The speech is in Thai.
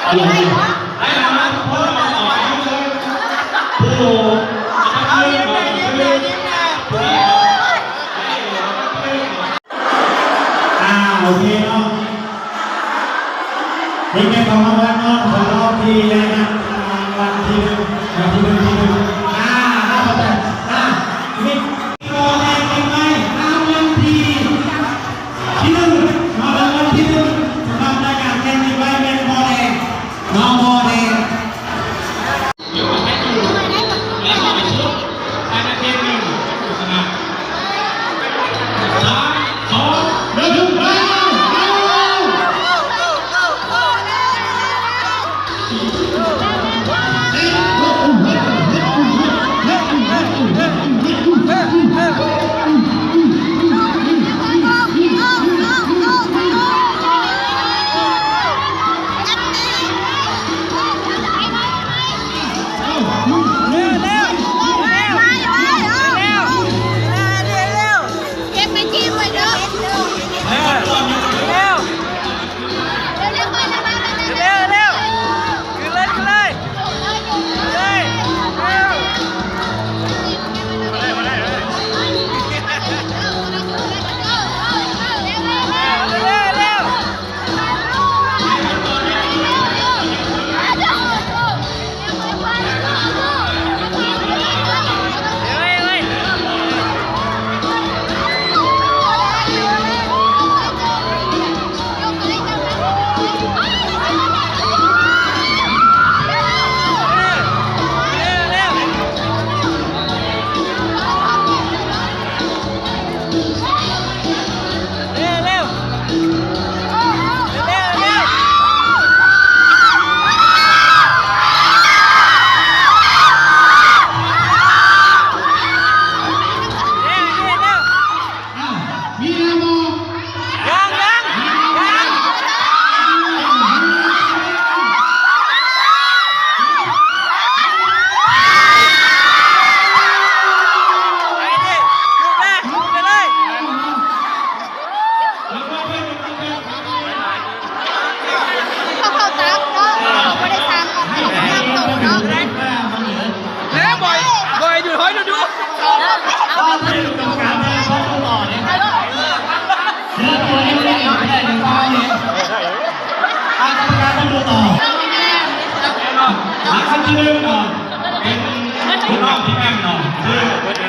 โอเคเนาะนี่เป็นของรางวัลเนาะของรอบที่เลยนะรางวัลที่น่าพอใจนี่โมเดลเองไหมรางวัลที่หนึ่งรางวัลที่หนึ่งสำหรับรายการแข่งขันไว้เป็นโมเดลน้องโมเดลอยู่แค่ดูและขอไปชุดภายในเกมหนึ่งชนะ3 2 1ไปที่หนึ่งเป็นคุณน้องที่แม่เนาะ